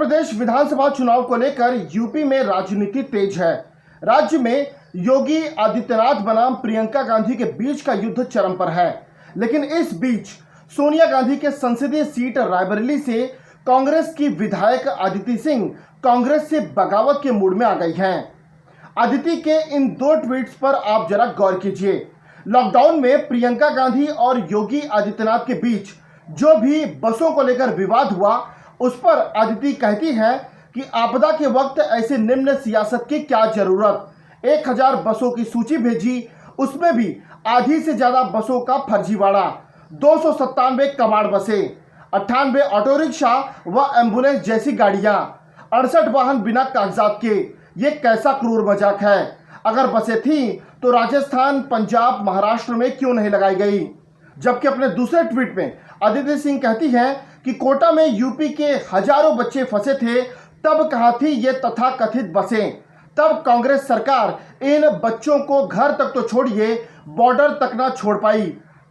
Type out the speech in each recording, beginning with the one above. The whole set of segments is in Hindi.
प्रदेश विधानसभा चुनाव को लेकर यूपी में राजनीति तेज है। राज्य में योगी आदित्यनाथ बनाम प्रियंका गांधी के बीच का युद्ध चरम पर है। लेकिन इस बीच सोनिया गांधी के संसदीय सीट रायबरेली से कांग्रेस की विधायक अदिति सिंह कांग्रेस से बगावत के मूड में आ गई हैं। अदिति के इन दो ट्वीट्स पर आप जरा गौर कीजिए। लॉकडाउन में प्रियंका गांधी और योगी आदित्यनाथ के बीच जो भी बसों को लेकर विवाद हुआ, उस पर अदिति कहती है कि आपदा के वक्त ऐसे निम्न सियासत की क्या जरूरत। 1000 बसों की सूची भेजी, उसमें भी आधी से ज्यादा बसों का फर्जीवाड़ा। 297 कबाड़ बसें, 98 ऑटो रिक्शा व एम्बुलेंस जैसी गाड़ियां, 68 वाहन बिना कागजात के। ये कैसा क्रूर मजाक है। अगर बसें थी तो राजस्थान, पंजाब, महाराष्ट्र में क्यों नहीं लगाई गई। जबकि अपने दूसरे ट्वीट में अदिति सिंह कहती हैं कि कोटा में यूपी के हजारों बच्चे फंसे थे, तब कहाँ थी ये तथाकथित बसें। तब कांग्रेस सरकार इन बच्चों को घर तक तो छोड़िए, बॉर्डर तक ना छोड़ पाई।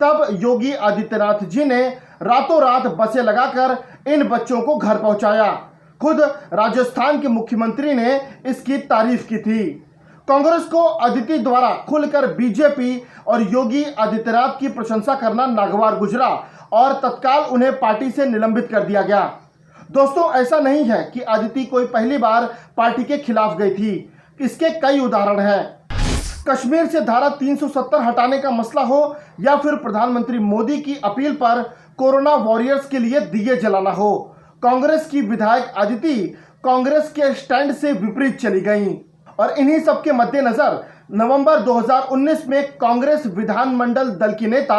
तब योगी आदित्यनाथ जी ने रातों रात बसें लगाकर इन बच्चों को घर पहुंचाया। खुद राजस्थान के मुख्यमंत्री ने इसकी तारीफ की थी। कांग्रेस को अदिति द्वारा खुलकर बीजेपी और योगी आदित्यनाथ की प्रशंसा करना नागवार गुजरा और तत्काल उन्हें पार्टी से निलंबित कर दिया गया। दोस्तों, ऐसा नहीं है कि अदिति कोई पहली बार पार्टी के खिलाफ गई थी। इसके कई उदाहरण हैं। कश्मीर से धारा 370 हटाने का मसला हो या फिर प्रधानमंत्री मोदी की अपील पर कोरोना वॉरियर्स के लिए दिए जलाना हो, कांग्रेस की विधायक अदिति कांग्रेस के स्टैंड से विपरीत चली गईं। और इन्हीं सब के मद्देनजर नवंबर 2019 में कांग्रेस विधानमंडल दल की नेता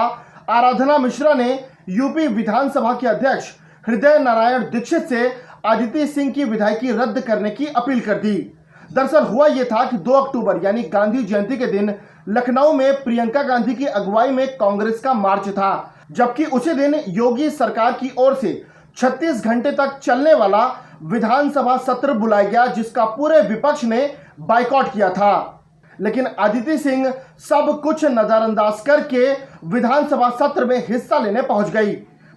आराधना मिश्रा ने यूपी विधानसभा के अध्यक्ष हृदय नारायण दीक्षित से अदिति सिंह की विधायकी रद्द करने की अपील कर दी। दरअसल हुआ यह था कि 2 अक्टूबर यानी गांधी जयंती के दिन लखनऊ में प्रियंका गांधी की अगुवाई में कांग्रेस का मार्च था, जबकि उसी दिन योगी सरकार की ओर से 36 घंटे तक चलने वाला विधानसभा सत्र बुलाया गया, जिसका पूरे विपक्ष ने बाइकआउट किया था। लेकिन अदिति सिंह सब कुछ नजरअंदाज करके विधानसभा सत्र में हिस्सा लेने पहुंच गई।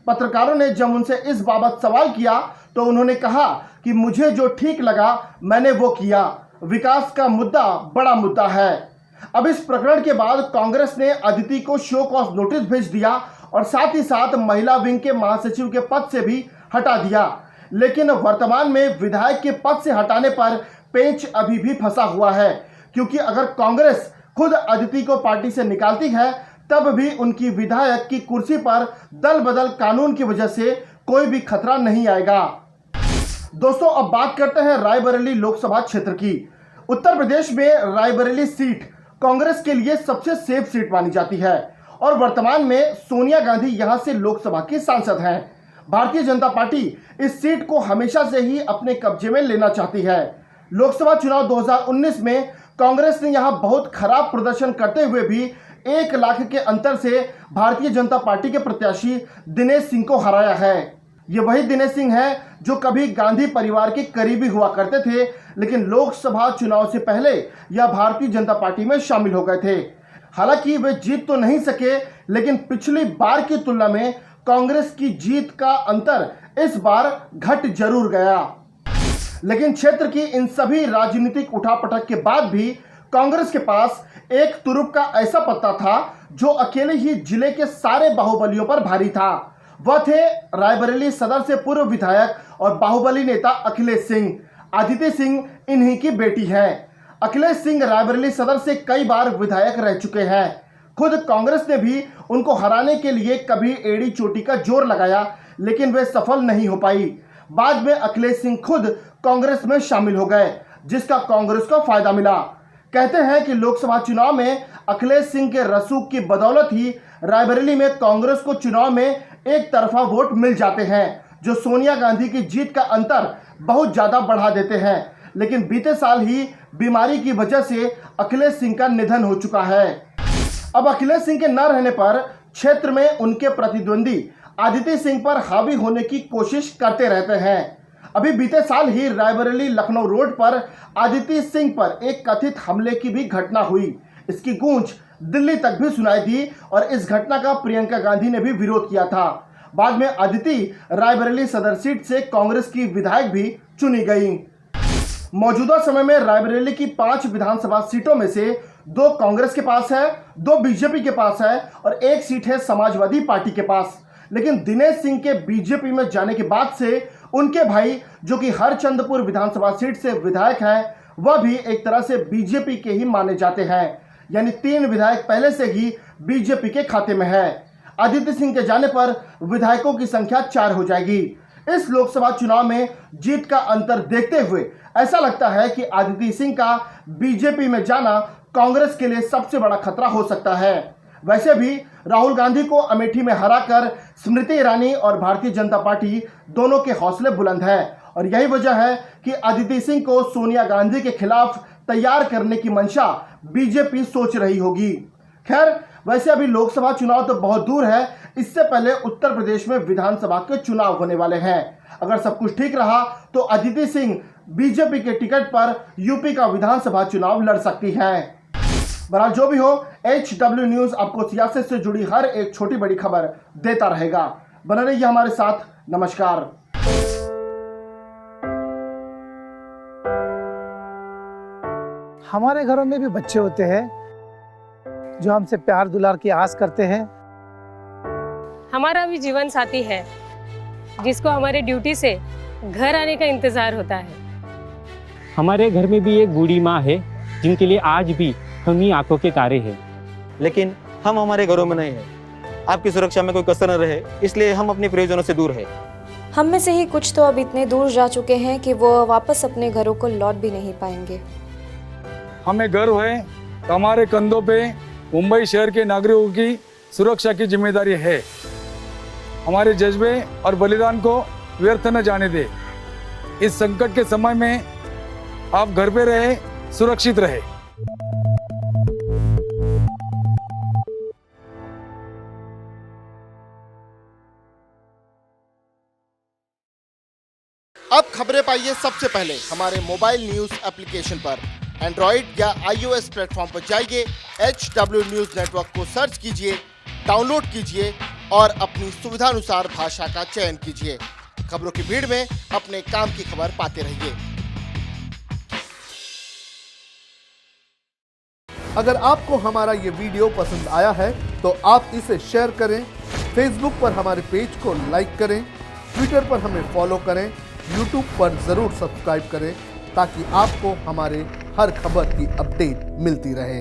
पत्रकारों ने जब उनसे इस बाबत सवाल किया तो उन्होंने कहा कि मुझे जो ठीक लगा मैंने वो किया। विकास का मुद्दा बड़ा मुद्दा है। अब इस प्रकरण के बाद कांग्रेस ने अदिति को शो कॉज नोटिस भेज दिया और साथ ही साथ महिला विंग के महासचिव के पद से भी हटा दिया। लेकिन वर्तमान में विधायक के पद से हटाने पर पेंच अभी भी फंसा हुआ है, क्योंकि अगर कांग्रेस खुद अदिति को पार्टी से निकालती है तब भी उनकी विधायक की कुर्सी पर दल बदल कानून की वजह से कोई भी खतरा नहीं आएगा। दोस्तों, अब बात करते हैं रायबरेली लोकसभा क्षेत्र की। उत्तर प्रदेश में रायबरेली सीट कांग्रेस के लिए सबसे सेफ सीट मानी जाती है और वर्तमान में सोनिया गांधी यहां से लोकसभा की सांसद हैं। भारतीय जनता पार्टी इस सीट को हमेशा से ही अपने कब्जे में लेना चाहती है। लोकसभा चुनाव 2019 में कांग्रेस ने यहां बहुत खराब प्रदर्शन करते हुए भी 1 लाख के अंतर से भारतीय जनता पार्टी के प्रत्याशी दिनेश सिंह को हराया है। ये वही दिनेश सिंह हैं जो कभी गांधी परिवार के करीबी हुआ करते थे, लेकिन लोकसभा चुनाव से पहले यह भारतीय जनता पार्टी में शामिल हो गए थे। हालांकि वे जीत तो नहीं सके, लेकिन पिछली बार की तुलना में कांग्रेस की जीत का अंतर इस बार घट जरूर गया। लेकिन क्षेत्र की इन सभी राजनीतिक उठापटक के बाद भी कांग्रेस के पास एक तुरुप का ऐसा पत्ता था जो अकेले ही जिले के सारे बाहुबलियों पर भारी था। वह थे रायबरेली सदर से पूर्व विधायक और बाहुबली नेता अखिलेश सिंह। अदिति सिंह इन्हीं की बेटी है। अखिलेश सिंह रायबरेली सदर से कई बार विधायक रह चुके हैं। खुद कांग्रेस ने भी उनको हराने के लिए कभी एड़ी चोटी का जोर लगाया, लेकिन वे सफल नहीं हो पाई। बाद में अखिलेश सिंह खुद कांग्रेस में शामिल हो गए, जिसका कांग्रेस को फायदा मिला। कहते हैं कि लोकसभा चुनाव में अखिलेश सिंह के रसूख की बदौलत ही रायबरेली में कांग्रेस को चुनाव में एक तरफा वोट मिल जाते हैं, जो सोनिया गांधी की जीत का अंतर बहुत ज्यादा बढ़ा देते हैं। लेकिन बीते साल ही बीमारी की वजह से अखिलेश सिंह का निधन हो चुका है। अब अखिलेश सिंह के न रहने पर क्षेत्र में उनके प्रतिद्वंदी अदिति सिंह पर हावी होने की कोशिश करते रहते हैं। अभी बीते साल ही रायबरेली लखनऊ रोड पर अदिति सिंह पर एक कथित हमले की भी घटना हुई। इसकी गूंज दिल्ली तक भी सुनाई दी और इस घटना का प्रियंका गांधी ने भी विरोध किया था। बाद में अदिति रायबरेली सदर सीट से कांग्रेस की विधायक भी चुनी गई। मौजूदा समय में रायबरेली की 5 विधानसभा सीटों में से 2 कांग्रेस के पास है, 2 बीजेपी के पास है और 1 सीट है समाजवादी पार्टी के पास। लेकिन दिनेश सिंह के बीजेपी में जाने के बाद से उनके भाई जो कि हरचंदपुर विधानसभा सीट से विधायक हैं, वह भी एक तरह से बीजेपी के ही माने जाते हैं। यानी 3 विधायक पहले से ही बीजेपी के खाते में है। आदित्य सिंह के जाने पर विधायकों की संख्या 4 हो जाएगी। इस लोकसभा चुनाव में जीत का अंतर देखते हुए ऐसा लगता है कि आदित्य सिंह का बीजेपी में जाना कांग्रेस के लिए सबसे बड़ा खतरा हो सकता है। वैसे भी राहुल गांधी को अमेठी में हराकर स्मृति ईरानी और भारतीय जनता पार्टी दोनों के हौसले बुलंद है और यही वजह है कि आदित्य सिंह को सोनिया गांधी के खिलाफ तैयार करने की मंशा बीजेपी सोच रही होगी। खैर, वैसे अभी लोकसभा चुनाव तो बहुत दूर है, इससे पहले उत्तर प्रदेश में विधानसभा के चुनाव होने वाले हैं। अगर सब कुछ ठीक रहा तो आदित्य सिंह बीजेपी के टिकट पर यूपी का विधानसभा चुनाव लड़ सकती है। बहरहाल जो भी हो, HW न्यूज आपको सियासत से जुड़ी हर एक छोटी बड़ी खबर देता रहेगा। बने रहिए हमारे साथ। नमस्कार। हमारे घरों में भी बच्चे होते हैं जो हमसे प्यार दुलार की आस करते हैं। हमारा भी जीवन साथी है जिसको हमारे ड्यूटी से घर आने का इंतजार होता है। हमारे घर में भी एक बूढ़ी माँ है जिनके लिए आज भी हम ही आंखों के तारे हैं। लेकिन हम हमारे घरों में नहीं हैं। आपकी सुरक्षा में कोई कसर न रहे, इसलिए हम अपने प्रियजनों से दूर हैं। हम में से ही कुछ तो अब इतने दूर जा चुके हैं कि वो वापस अपने घरों को लौट भी नहीं पाएंगे। हमें गर्व है कि हमारे कंधों पे मुंबई शहर के नागरिकों की सुरक्षा की जिम्मेदारी है। हमारे जज्बे और बलिदान को व्यर्थ न जाने दे। इस संकट के समय में आप घर पे रहे, सुरक्षित रहे। अब खबरें पाइए सबसे पहले हमारे मोबाइल न्यूज एप्लीकेशन पर। एंड्रॉइड या iOS प्लेटफॉर्म पर जाइए, HW न्यूज नेटवर्क को सर्च कीजिए, डाउनलोड कीजिए और अपनी सुविधानुसार भाषा का चयन कीजिए। खबरों की भीड़ में अपने काम की खबर पाते रहिए। अगर आपको हमारा ये वीडियो पसंद आया है तो आप इसे शेयर करें, फेसबुक पर हमारे पेज को लाइक करें, ट्विटर पर हमें फॉलो करें, यूट्यूब पर जरूर सब्सक्राइब करें ताकि आपको हमारे हर खबर की अपडेट मिलती रहे।